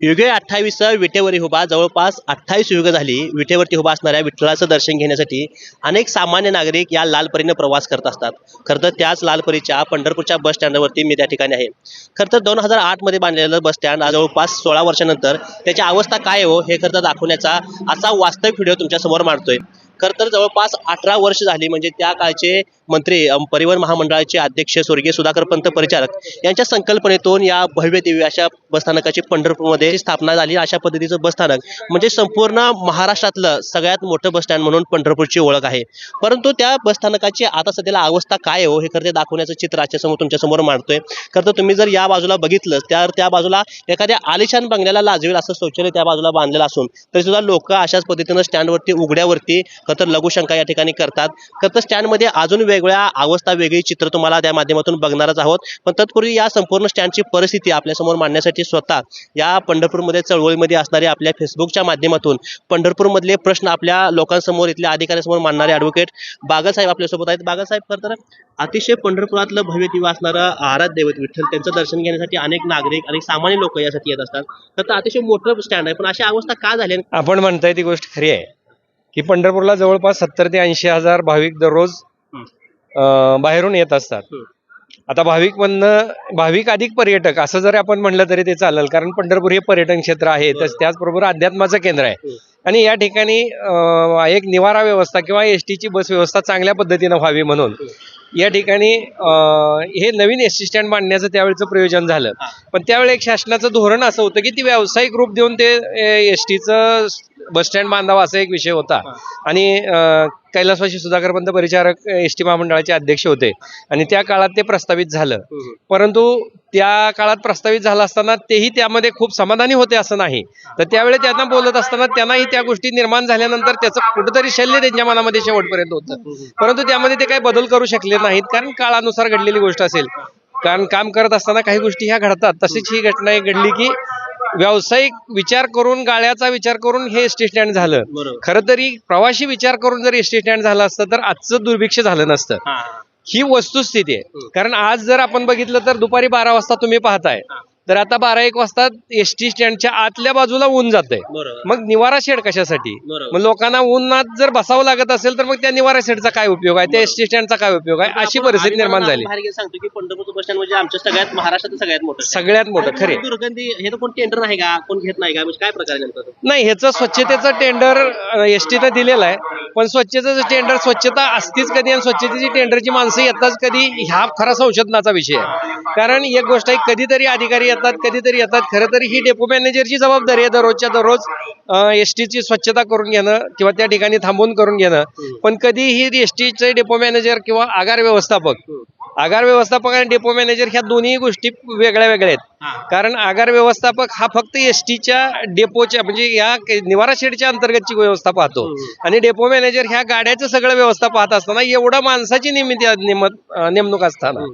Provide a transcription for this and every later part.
युगे 28 विटेवरी उभा जवळपास 28 युग झाली विटेवरती उभा असणाऱ्या विठ्ठलाचं दर्शन घेण्यासाठी अनेक सामान्य नागरिक या लालपरीनं प्रवास करत असतात. खरं तर त्याच लालपरीच्या पंढरपूरच्या बस स्टँडवरती मी त्या ठिकाणी आहे. खरं तर 2008 मध्ये बांधलेलं बस स्टँड आज जवळपास 16 वर्षानंतर त्याची अवस्था काय हो हे खरं तर दाखवण्याचा असा वास्तविक व्हिडिओ तुमच्यासमोर मांडतोय. खरं तर जवळपास 18 वर्ष झाली म्हणजे त्या काळचे मंत्री परिवहन महामंडळाचे अध्यक्ष स्वर्गीय सुधाकर पंत परिचारक यांच्या संकल्पनेतून या भव्य दिव्य अशा बसस्थानकाची पंढरपूरमध्ये स्थापना झाली. अशा पद्धतीचं बसस्थानक म्हणजे संपूर्ण महाराष्ट्रातलं सगळ्यात मोठं बस स्टँड म्हणून पंढरपूरची ओळख आहे. परंतु त्या बसस्थानकाची आता सध्याला अवस्था काय हो हे खरं ते दाखवण्याचं चित्र आजच्या तुमच्यासमोर मांडतोय. खरं तर तुम्ही जर या बाजूला बघितलं त्या बाजूला एखाद्या आलिशान बंगल्याला लाजवेल असं शौचालय त्या बाजूला बांधलेलं असून तरी सुद्धा लोक अशाच पद्धतीनं स्टँडवरती उघड्यावरती खरं तर लघुशंका या ठिकाणी करतात. खरं तर स्टँडमध्ये अजून वेगळ्या अवस्था वेगळी चित्र तुम्हाला त्या माध्यमातून बघणारच आहोत. पण तत्पूर्वी या संपूर्ण स्टँडची परिस्थिती आपल्यासमोर मांडण्यासाठी स्वतः या पंढरपूरमध्ये चळवळीमध्ये असणारे आपल्या फेसबुकच्या माध्यमातून पंढरपूरमधले प्रश्न आपल्या लोकांसमोर इथल्या अधिकाऱ्यांसमोर मांडणारे ॲडव्होकेट बागल साहेब आपल्यासोबत आहेत. बागल साहेब, खरं तर अतिशय पंढरपुरातलं भव्य दिव्य असणारं आराध्य दैवत विठ्ठल त्यांचं दर्शन घेण्यासाठी अनेक नागरिक आणि सामान्य लोक यासाठी येत असतात. तर अतिशय मोठं स्टँड आहे, पण अशी अवस्था का झाली? आपण म्हणताय ती गोष्ट खरी आहे की पंढरपूरला जवळपास 70 ते 80 हजार भाविक दररोज बाहेरून येत असतात. आता भाविक अधिक पर्यटक असं जर आपण म्हणलं तरी ते चालेल, कारण पंढरपूर हे पर्यटन क्षेत्र आहे, त्याचबरोबर अध्यात्माचं केंद्र आहे. आणि या ठिकाणी एक निवारा व्यवस्था किंवा एसटीची बस व्यवस्था चांगल्या पद्धतीनं व्हावी म्हणून या ठिकाणी हे नवीन एसटी स्टँड बांधण्याचं त्यावेळेचं प्रयोजन झालं. पण त्यावेळी एक शासनाचं धोरण असं होतं की ती व्यावसायिक रूप देऊन ते एसटीचं बस स्टँड बांधावा असा एक विषय होता. आणि कैलासवासी सुधाकर पंत परिचारक एसटी महामंडळाचे अध्यक्ष होते आणि त्या काळात ते प्रस्तावित झालं. परंतु त्या काळात प्रस्तावित झालं असताना तेही त्यामध्ये खूप समाधानी होते असं नाही. तर त्यावेळी त्यांना बोलत असताना त्यांनाही त्या गोष्टी निर्माण झाल्यानंतर त्याचं कुठेतरी शल्य त्यांच्या मनामध्ये शेवटपर्यंत होतं. परंतु त्यामध्ये ते काही बदल करू शकले नाहीत, कारण काळानुसार घडलेली गोष्ट असेल. कारण काम करत असताना काही गोष्टी ह्या घडतात. तशीच ही घटना एक घडली की व्यावसायिक विचार करून, गाळ्याचा विचार करून हे एसटी स्टँड झालं. खरं तरी प्रवासी विचार करून जर एसटी स्टँड झालं असतं तर आजचं दुर्भिक्ष झालं नसतं. ही वस्तुस्थिती आहे. कारण आज जर आपण बघितलं तर दुपारी 12 वाजता तुम्ही पाहताय तर आता 12-1 वाजता एसटी स्टँडच्या आतल्या बाजूला ऊन जातंय. मग निवारा शेड कशासाठी? मग लोकांना उन्हात जर बसावं लागत असेल तर मग त्या निवारा शेडचा काय उपयोग आहे, त्या एसटी स्टँडचा काय उपयोग आहे, अशी परिस्थिती निर्माण झाली. सांगतो की पंढरपूरचं बस स्टँड म्हणजे आमच्या सगळ्यात महाराष्ट्रात सगळ्यात मोठं खरे. दुर्गंधी हे तर कोण टेंडर नाही का, कोण घेत नाही का, म्हणजे काय प्रकार नेमकं? नाही, ह्याचं स्वच्छतेचं टेंडर एसटीनं दिलेलं आहे. पण स्वच्छतेचं टेंडर स्वच्छता असतीच कधी आणि स्वच्छतेची टेंडरची माणसं येतात कधी, ह्या खरा संशोधनाचा विषय आहे. कारण एक गोष्ट आहे, कधीतरी अधिकारी येतात, कधीतरी येतात. खरं तरी ही डेपो मॅनेजरची जबाबदारी आहे दररोजच्या दररोज एसटीची स्वच्छता करून घेणं किंवा त्या ठिकाणी थांबून करून घेणं. पण कधी ही एसटीचे डेपो मॅनेजर किंवा आगार व्यवस्थापक आणि डेपो मॅनेजर ह्या दोन्ही गोष्टी वेगळ्या वेगळ्या आहेत. कारण आगार व्यवस्थापक हा फक्त एसटीच्या डेपोच्या म्हणजे या निवारा शेडच्या अंतर्गतची व्यवस्था पाहतो आणि डेपो मॅनेजर ह्या गाड्याचं सगळं व्यवस्था पाहत असताना एवढा माणसाची नेमणूक असताना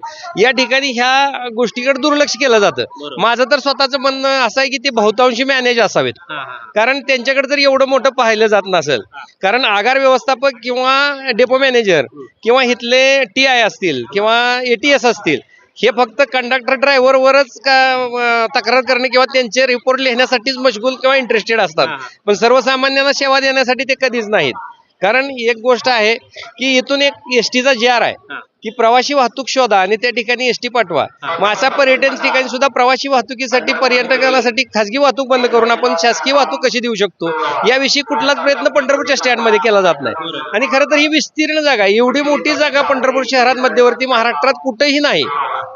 या ठिकाणी ह्या गोष्टीकडे दुर्लक्ष केलं जातं. माझं तर स्वतःचं म्हणणं असं आहे की ते बहुतांशी मॅनेज असावेत, कारण त्यांच्याकडे जर एवढं मोठं पाहिलं जात नसेल. कारण आगार व्यवस्थापक किंवा डेपो मॅनेजर किंवा इथले TI असतील किंवा ATS असतील, हे फक्त कंडक्टर ड्रायव्हरवरच तक्रार करणे किंवा त्यांचे रिपोर्ट लिहिण्यासाठीच मशगूल किंवा इंटरेस्टेड असतात. पण सर्वसामान्यांना सेवा देण्यासाठी ते कधीच नाहीत. कारण एक गोष्ट आहे की इथून एक एसटीचा JR आहे की प्रवासी वाहतूक शोधा आणि त्या ठिकाणी एसटी पाठवा. मग अशा पर्यटन ठिकाणी सुद्धा प्रवासी वाहतुकीसाठी पर्यटकांसाठी खासगी वाहतूक बंद करून आपण शासकीय वाहतूक कशी देऊ शकतो याविषयी कुठलाच प्रयत्न पंढरपूरच्या स्टँडमध्ये केला जात नाही. आणि खरं तर ही विस्तीर्ण जागा आहे, एवढी मोठी जागा पंढरपूर शहरात मध्यवर्ती महाराष्ट्रात कुठेही नाही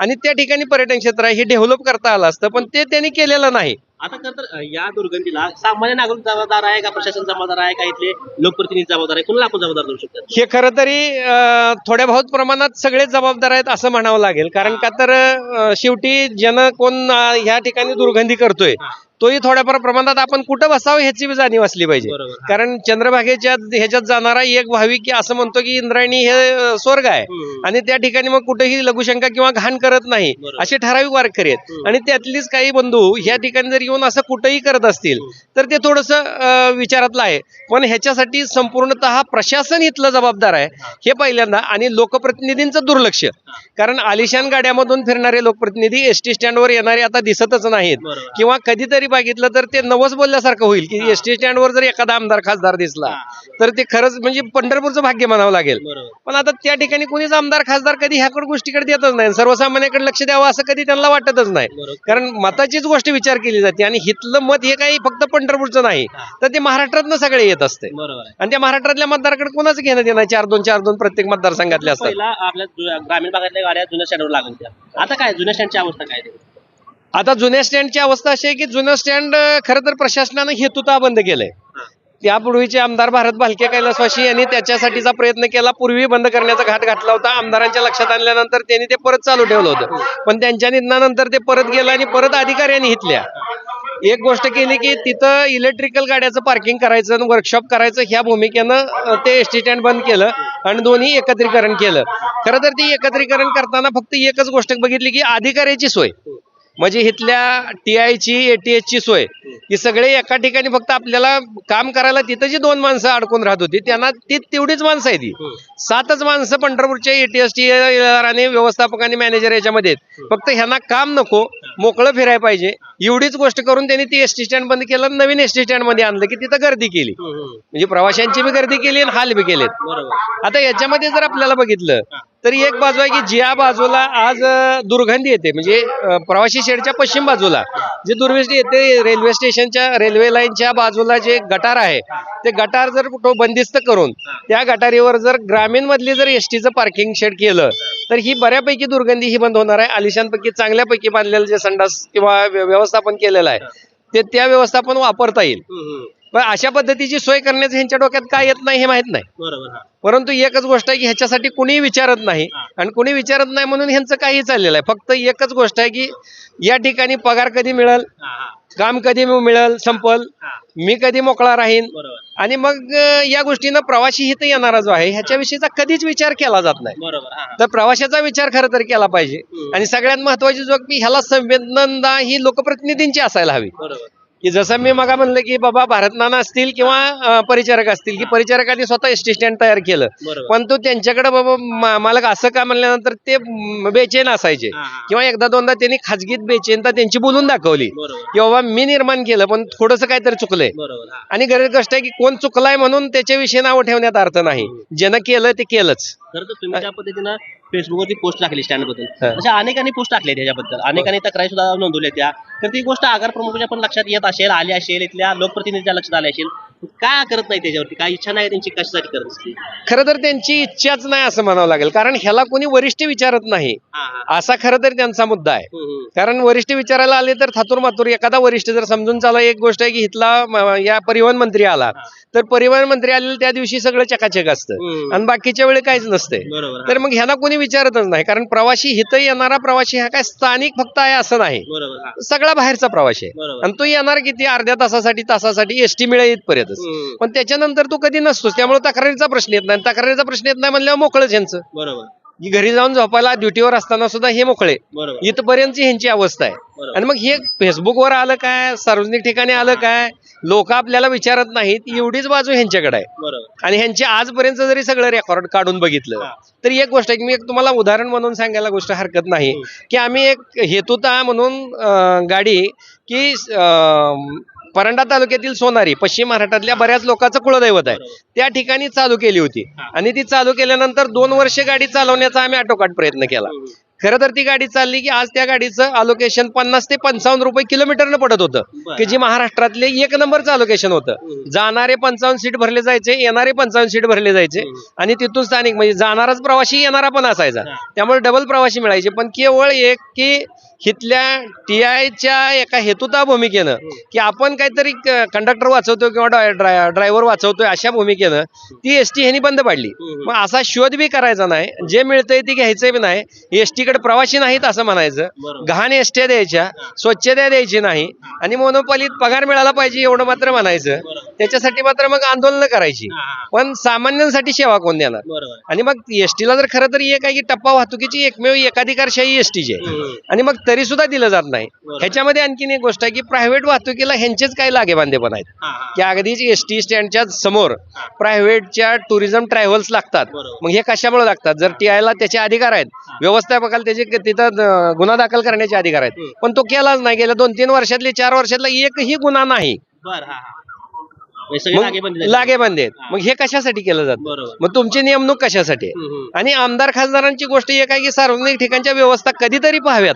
आणि त्या ठिकाणी पर्यटन क्षेत्र आहे, हे डेव्हलप करता आलं असतं, पण ते त्यांनी केलेलं नाही. आता खरं तर या दुर्गंधीला सामान्य नागरिक जबाबदार आहे का, प्रशासन जबाबदार आहे का, इथले लोकप्रतिनिधी जबाबदार आहे, कोणाला आपण जबाबदार करू शकतो? हे खरं तरी थोड्या बहुत प्रमाणात सगळेच जबाबदार आहेत असं म्हणावं लागेल. कारण का तर शेवटी कोण ह्या ठिकाणी दुर्गंधी करतोय तोही थोड्याफार प्रमाणात आपण कुठं बसावं ह्याची जाणीव असली पाहिजे. कारण चंद्रभागेच्या ह्याच्यात जाणारा एक भाविक असं म्हणतो की इंद्रायणी हे स्वर्ग आहे आणि त्या ठिकाणी मग कुठेही लघुशंका किंवा घाण करत नाही असे ठराविक वारकरी आहेत. आणि त्यातलीच काही बंधू ह्या ठिकाणी जर येऊन असं कुठेही करत असतील तर ते थोडंसं विचारातलं आहे. पण ह्याच्यासाठी संपूर्णतः प्रशासन इथलं जबाबदार आहे हे पहिल्यांदा. आणि लोकप्रतिनिधींचं दुर्लक्ष, कारण आलिशान गाड्यामधून फिरणारे लोकप्रतिनिधी एसटी स्टँडवर येणारे आता दिसतच नाहीत किंवा कधीतरी बघितलं तर ते नवस बोलल्यासारखं होईल की एसटी स्टँडवर जर एखादा आमदार खासदार दिसला तर ते खरंच म्हणजे पंढरपूरचं भाग्य म्हणावं लागेल. पण आता त्या ठिकाणी कोणीच आमदार खासदार कधी ह्याकडे गोष्टीकडे देतच नाही, सर्वसामान्याकडे लक्ष द्यावं असं कधी त्यांना वाटतच नाही. कारण मताचीच गोष्ट विचार केली जाते आणि हितलं मत हे काही फक्त पंढरपूरचं नाही तर ते महाराष्ट्रातनं सगळे येत असते. आणि त्या महाराष्ट्रातल्या मतदाराकडे कोणाच घेणं देणं 4-2 प्रत्येक मतदारसंघातले असतात. पहिला आपल्या ग्रामीण भागातल्या गाड्या जुन्या स्टँडवर लागून त्या, आता काय जुन्या स्टँडची अवस्था काय ते? आता जुन्या स्टँडची अवस्था अशी आहे की जुनं स्टँड खरं तर प्रशासनानं हेतुता बंद केलंय. त्यापूर्वीचे आमदार भारत भालके कैलासवासी यांनी त्याच्यासाठीचा प्रयत्न केला, पूर्वी बंद करण्याचा घाट घातला होता. आमदारांच्या लक्षात आणल्यानंतर त्यांनी ते परत चालू ठेवलं होतं, पण त्यांच्या निधनानंतर ते परत गेलं आणि परत अधिकाऱ्यांनी इथल्या एक गोष्ट केली की तिथं इलेक्ट्रिकल गाड्याचं पार्किंग करायचं आणि वर्कशॉप करायचं ह्या भूमिकेनं ते एसटी स्टँड बंद केलं आणि दोन्ही एकत्रीकरण केलं. खरं तर ती एकत्रीकरण करताना फक्त एकच गोष्ट बघितली की अधिकाऱ्याची सोय, म्हणजे इथल्या TI ची ATS ची सोय, ही सगळे एका ठिकाणी फक्त आपल्याला काम करायला तिथं जी 2 माणसं अडकून राहत होती त्यांना तेवढीच माणसं आहे ती 7च माणसं पंढरपूरच्या ATS TR आणि व्यवस्थापक आणि मॅनेजर याच्यामध्ये फक्त ह्यांना काम नको, मोकळं फिरायला पाहिजे एवढीच गोष्ट करून त्यांनी ती एसटी स्टँड बंद केलं, नवीन एसटी स्टँड मध्ये आणलं की तिथं गर्दी केली, म्हणजे प्रवाशांची बी गर्दी केली आणि हाल बी केलेत. आता याच्यामध्ये जर आपल्याला बघितलं तरी एक बाजू आहे की ज्या बाजूला आज दुर्गंधी येते, म्हणजे प्रवासी शेडच्या पश्चिम बाजूला जे दुर्गंधी येते, रेल्वे स्टेशनच्या रेल्वे लाईनच्या बाजूला जे गटार आहे ते गटार जर कुठं बंदिस्त करून त्या गटारीवर जर ग्रामीण मधली जर एसटीचं पार्किंग शेड केलं तर ही बऱ्यापैकी दुर्गंधी ही बंद होणार आहे. आलिशानपैकी चांगल्यापैकी बांधलेलं जे संडास किंवा व्यवस्थापन केलेलं आहे ते त्या व्यवस्थापन वापरता येईल. पण अशा पद्धतीची सोय करण्याचं ह्यांच्या डोक्यात काय येत नाही हे माहित नाही. परंतु एकच गोष्ट आहे की ह्याच्यासाठी कुणीही विचारत नाही आणि कुणी विचारत नाही म्हणून ह्यांचं काही चाललेलं आहे. फक्त एकच गोष्ट आहे की या ठिकाणी पगार कधी मिळेल, काम कधी मिळेल, संपल, मी कधी मोकळा राहीन, आणि मग या गोष्टीनं प्रवासी हित येणारा जो आहे ह्याच्याविषयीचा कधीच विचार केला जात नाही. तर प्रवाशाचा विचार खरं तर केला पाहिजे. आणि सगळ्यात महत्वाची जो की ह्याला संवेदना ही लोकप्रतिनिधींची असायला हवी. की जसं मी मगा म्हणलं की बाबा भारतनाना असतील किंवा परिचारक असतील की परिचारकांनी स्वतः एसटी स्टँड तयार केलं, पण तो त्यांच्याकडे बाबा मालक असं का म्हणल्यानंतर ते बेचैन असायचे किंवा एकदा दोनदा त्यांनी खाजगीत बेचैनता त्यांची बोलून दाखवली की बाबा मी निर्माण केलं पण थोडंसं काहीतरी चुकलंय. आणि गरज गोष्ट आहे की कोण चुकलाय म्हणून त्याच्याविषयी नाव ठेवण्यात अर्थ नाही, ज्यानं केलं ते केलंच. खरं तर तुम्ही ज्या पद्धतीनं फेसबुकवरती पोस्ट टाकली स्टँड बद्दल, अशा अनेकांनी पोस्ट टाकले त्याच्याबद्दल, अनेकांनी तक्रारी सुद्धा नोंदवल्या त्या, तर ती गोष्ट आगार प्रमुखांच्या पण लक्षात येत असेल, आली असेल, इथल्या लोकप्रतिनिधीच्या लक्षात आले असेल, काय करत नाही त्याच्यावरती, काय इच्छा नाही त्यांची, कशासाठी करत असते? खरं तर त्यांची इच्छाच नाही असं म्हणावं लागेल, कारण ह्याला कोणी वरिष्ठ विचारत नाही असा खरं तर त्यांचा मुद्दा आहे. कारण वरिष्ठ विचारायला आले तर थातूर मातूर एखादा वरिष्ठ जर समजून चालला. एक गोष्ट आहे की इथला या परिवहन मंत्री आला तर परिवहन मंत्री आलेलं त्या दिवशी सगळं चकाचक असतं आणि बाकीच्या वेळी काहीच नसते. तर मग ह्यांना कोणी विचारतच नाही, कारण प्रवासी हिथं येणारा प्रवासी हा काय स्थानिक फक्त आहे असं नाही, सगळा बाहेरचा प्रवासी आहे. आणि तो येणार किती, अर्ध्या तासासाठी एसटी मिळेल इथपर्यंत, पण त्याच्यानंतर तो कधी नसतोच. त्यामुळे तक्रारीचा प्रश्न येत नाही, तक्रारीचा प्रश्न येत नाही म्हणल्यावर मोकळंच ह्यांचं. की घरी जाऊन झोपायला ड्युटीवर असताना सुद्धा हे मोकळे, इथपर्यंतची ह्यांची अवस्था आहे. आणि मग हे फेसबुकवर आलं काय, सार्वजनिक ठिकाणी आलं काय, लोक आपल्याला विचारत नाहीत, एवढीच बाजू ह्यांच्याकडे आहे. आणि ह्यांची आजपर्यंत जरी सगळं रेकॉर्ड काढून बघितलं तर एक गोष्ट आहे की मी एक तुम्हाला उदाहरण म्हणून सांगायला गोष्ट हरकत नाही की आम्ही एक हेतुता म्हणून गाडी की परंडा तालुक्यातील सोनारी पश्चिम महाराष्ट्रातल्या बऱ्याच लोकांचं कुलदैवत आहे, त्या ठिकाणी चालू केली होती. आणि ती चालू केल्यानंतर 2 वर्ष गाडी चालवण्याचा आम्ही आटोकाट प्रयत्न केला. खरं तर ती गाडी चालली की आज त्या गाडीचं अलोकेशन 50 ते 55 रुपये किलोमीटरनं पडत होतं, की जी महाराष्ट्रातले 1 नंबरचं अलोकेशन होतं. जाणारे 55 सीट भरले जायचे, येणारे 55 सीट भरले जायचे, आणि तिथून स्थानिक म्हणजे जाणाराच प्रवासी येणारा पण असायचा, त्यामुळे डबल प्रवासी मिळायचे. पण केवळ एक की हिथल्या TIच्या एका हेतुता भूमिकेनं की आपण काहीतरी कंडक्टर वाचवतोय किंवा ड्रायव्हर वाचवतोय अशा भूमिकेनं ती एसटी ह्यांनी बंद पाडली. मग असा शोध बी करायचा नाही, जे मिळतंय ती घ्यायचं बी नाही. एसटीकडे प्रवासी नाहीत असं म्हणायचं, घाण एसट्या द्यायच्या, स्वच्छता द्यायची नाही, आणि मोनोपॉलीत पगार मिळाला पाहिजे एवढं मात्र म्हणायचं. त्याच्यासाठी मात्र मग आंदोलन करायची. पण सामान्यांसाठी सेवा कोण देणार? बरोबर. आणि मग एसटीला जर खरं तर एक आहे की टप्पा वाहतुकीची एकमेव एकाधिकारशाही एसटीची आहे आणि मग तरी सुद्धा दिलं जात नाही. ह्याच्यामध्ये आणखीन एक गोष्ट आहे की प्रायव्हेट वाहतुकीला ह्यांचेच काही लागेबांधे पण आहेत की अगदीच एसटी स्टँडच्या समोर प्रायव्हेटच्या टुरिझम ट्रॅव्हल्स लागतात. मग हे कशामुळे लागतात? जर टीआयला त्याचे अधिकार आहेत, व्यवस्थापकाला त्याचे तिथं गुन्हा दाखल करण्याचे अधिकार आहेत, पण तो केलाच नाही. गेल्या 2-3 वर्षातले 4 वर्षातला एकही गुन्हा नाही. लागेबंदे आहेत. मग हे कशासाठी केलं जातं? मग तुमची नेमणूक कशासाठी आहे? आणि आमदार खासदारांची गोष्ट एक आहे की सार्वजनिक ठिकाणच्या व्यवस्था कधीतरी पाहाव्यात.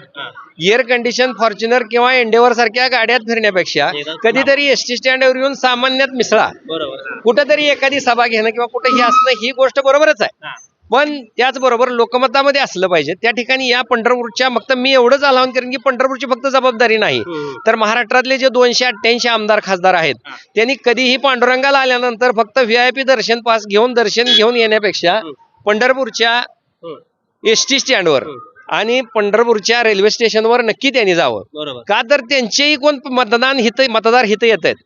एअर कंडिशन फॉर्च्युनर किंवा एंडेवर सारख्या गाड्यात फिरण्यापेक्षा कधीतरी एसटी स्टँडवर येऊन सामान्यात मिसळा. कुठेतरी एखादी सभा घेणं किंवा कुठे हे असणं ही गोष्ट बरोबरच आहे, पण त्याचबरोबर लोकमतामध्ये असलं पाहिजे. त्या ठिकाणी या पंढरपूरच्या फक्त मी एवढंच आवाहन करेन की पंढरपूरची फक्त जबाबदारी नाही तर महाराष्ट्रातले जे 288 आमदार खासदार आहेत त्यांनी कधीही पांडुरंगाला आल्यानंतर फक्त व्हीआयपी दर्शन पास घेऊन दर्शन घेऊन येण्यापेक्षा पंढरपूरच्या एसटी स्टँडवर आणि पंढरपूरच्या रेल्वे स्टेशनवर नक्की त्यांनी जावं. का तर त्यांचेही कोण मतदार हित येत आहेत,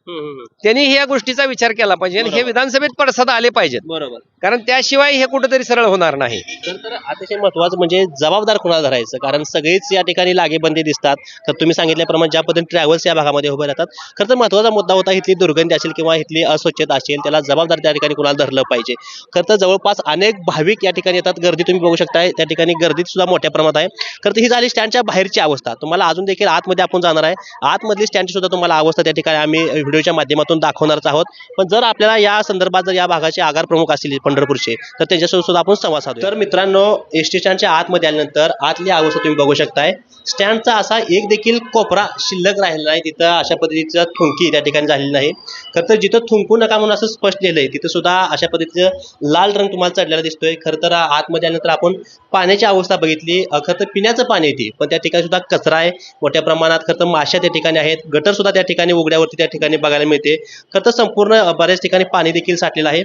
त्यांनी ह्या गोष्टीचा विचार केला पाहिजे आणि हे विधानसभेत पडसाद आले पाहिजेत. बरोबर. कारण त्याशिवाय हे कुठेतरी सरळ होणार नाही. तर अतिशय महत्वाचं म्हणजे जबाबदार कोणाला धरायचं, कारण सगळेच या ठिकाणी लागेबंदी दिसतात. तर तुम्ही सांगितल्याप्रमाणे ज्या पद्धतीने ट्रॅव्हल्स या भागामध्ये उभे राहतात, खरं तर महत्वाचा मुद्दा होता इथली दुर्गंधी असेल किंवा इथली अस्वच्छता असेल, त्याला जबाबदार त्या ठिकाणी कोणाला धरलं पाहिजे. खरं तर जवळपास अनेक भाविक या ठिकाणी येतात, गर्दी तुम्ही बघू शकताय, त्या ठिकाणी गर्दीत सुद्धा मोठ्या प्रमाणात आहे. खरं तर ही झाली स्टँडच्या बाहेरची अवस्था. तुम्हाला अजून देखील आतमध्ये आपण जाणार आहे, आतमधली स्टँडची सुद्धा तुम्हाला अवस्था त्या ठिकाणी आम्ही व्हिडिओच्या माध्यमातून दाखवणारच आहोत. पण जर आपल्याला या संदर्भात जर या भागाचे आगार प्रमुख असतील पंढरपूरचे तर त्यांच्यासोबत सुद्धा आपण संवाद साधू. तर मित्रांनो, एसटी स्टँडच्या आतमध्ये आल्यानंतर आतली अवस्था तुम्ही बघू शकताय. स्टँडचा असा एक देखील कोपरा शिल्लक राहिलेला नाही, तिथं अशा पद्धतीचं थुंकी त्या ठिकाणी झालेली नाही. खरं तर जिथं थुंकू नका म्हणून असं स्पष्ट लिहिलंय तिथं सुद्धा अशा पद्धतीचं लाल रंग तुम्हाला चढलेला दिसतोय. खरं तर आतमध्ये आल्यानंतर आपण पाण्याची अवस्था बघितली. खरं तर पिण्याचं पाणी येते, पण त्या ठिकाणी सुद्धा कचरा आहे मोठ्या प्रमाणात. खरं तर माश्या त्या ठिकाणी आहेत, गटर सुद्धा त्या ठिकाणी उघड्यावरती त्या ठिकाणी बघायला मिळते. खरं तर संपूर्ण बऱ्याच ठिकाणी पाणी देखील साठलेलं आहे.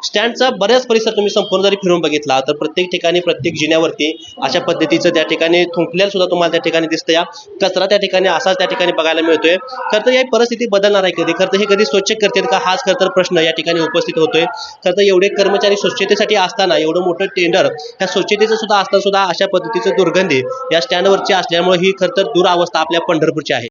स्टँडचा बऱ्याच परिसर तुम्ही संपूर्ण जरी फिरून बघितला तर प्रत्येक ठिकाणी प्रत्येक जिन्यावरती अशा पद्धतीचं त्या ठिकाणी थुंकलेलं सुद्धा तुम्हाला त्या ठिकाणी दिसतं. या कचरा त्या ठिकाणी असाच त्या ठिकाणी बघायला मिळतोय. खरं तर ही परिस्थिती बदलणार आहे कधी? खरं तर हे कधी स्वच्छ करतील का, हाच खरं तर प्रश्न या ठिकाणी उपस्थित होतोय. खरं तर एवढे कर्मचारी स्वच्छतेसाठी असताना, एवढं मोठं टेंडर ह्या स्वच्छतेचं सुद्धा असताना सुद्धा अशा पद्धतीचं दुर्गंधी या स्टँडवरची असल्यामुळे ही खरं तर दुरावस्था आपल्या पंढरपूरची आहे.